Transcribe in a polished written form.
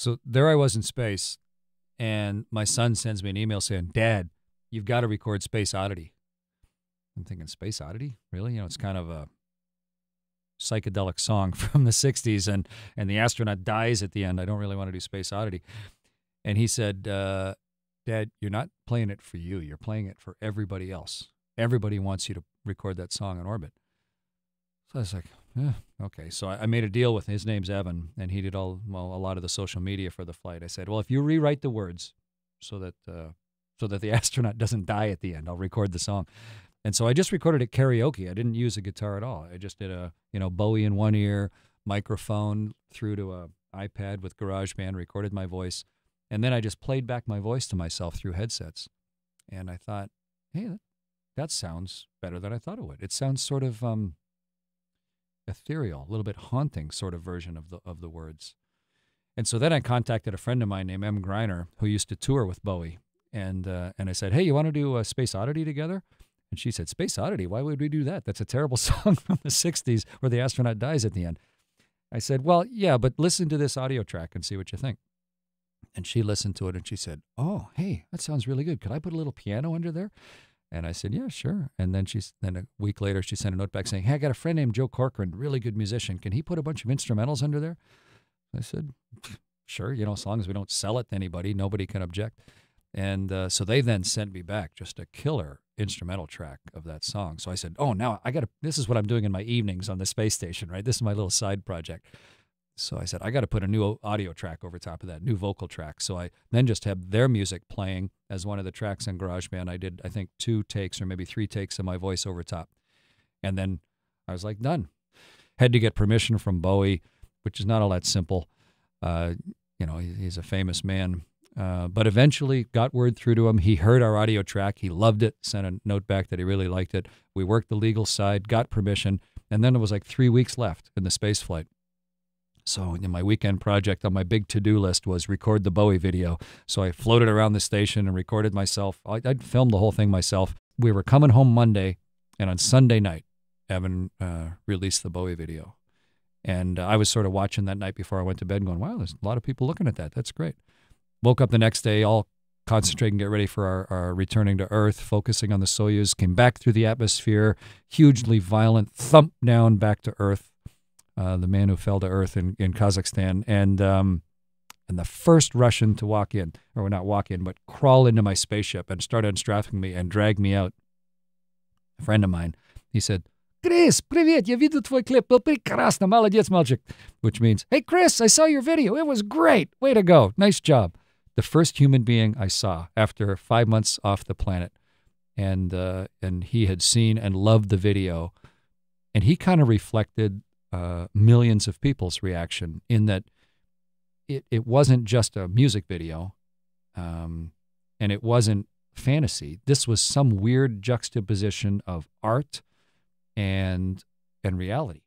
So there I was in space, and my son sends me an email saying, Dad, you've got to record Space Oddity. I'm thinking, Space Oddity? Really? You know, it's kind of a psychedelic song from the 60s, and the astronaut dies at the end. I don't really want to do Space Oddity. And he said, Dad, you're not playing it for you. You're playing it for everybody else. Everybody wants you to record that song in orbit. So I was like, okay. So I made a deal with him. His name's Evan, and he did a lot of the social media for the flight. I said, well, if you rewrite the words so that the astronaut doesn't die at the end, I'll record the song. And so I just recorded it karaoke. I didn't use a guitar at all. I just did Bowie in one ear, microphone through to a iPad with GarageBand, recorded my voice, and then I just played back my voice to myself through headsets. And I thought, hey, that sounds better than I thought it would. It sounds sort of ethereal, a little bit haunting sort of version of the words. And so then I contacted a friend of mine named M. Greiner, who used to tour with Bowie, and I said, hey, you want to do a Space Oddity together? And she said, Space Oddity? Why would we do that? That's a terrible song from the 60s where the astronaut dies at the end. I said, well, yeah, but listen to this audio track and see what you think. And she listened to it and she said, oh, hey, that sounds really good. Could I put a little piano under there? And I said, yeah, sure. And then then a week later, she sent a note back saying, hey, I got a friend named Joe Corcoran, really good musician. Can he put a bunch of instrumentals under there? I said, sure, as long as we don't sell it to anybody, nobody can object. And so they then sent me back just a killer instrumental track of that song. So I said, oh, now this is what I'm doing in my evenings on the space station, right? This is my little side project. So I said, I got to put a new audio track over top of that, new vocal track. So I then just had their music playing as one of the tracks in GarageBand. I did, I think, 2 takes or maybe 3 takes of my voice over top. And then I was like, done. Had to get permission from Bowie, which is not all that simple. He's a famous man. But eventually got word through to him. He heard our audio track. He loved it, sent a note back that he really liked it. We worked the legal side, got permission, and then it was like 3 weeks left in the space flight. So my weekend project on my big to-do list was record the Bowie video. So I floated around the station and recorded myself. I'd filmed the whole thing myself. We were coming home Monday, and on Sunday night, Evan released the Bowie video. And I was sort of watching that night before I went to bed going, wow, there's a lot of people looking at that. That's great. Woke up the next day, all concentrating, get ready for our returning to Earth, focusing on the Soyuz, came back through the atmosphere, hugely violent, thump down back to Earth, the man who fell to Earth in Kazakhstan. And the first Russian to walk in, or not walk in, but crawl into my spaceship and start unstrapping me and drag me out, a friend of mine, he said, Chris, привет, я видел твой клип, был прекрасно, молодец, мальчик, which means, hey, Chris, I saw your video. It was great. Way to go. Nice job. The first human being I saw after 5 months off the planet. And he had seen and loved the video. And he kind of reflected millions of people's reaction in that it wasn't just a music video, and it wasn't fantasy. This was some weird juxtaposition of art and reality.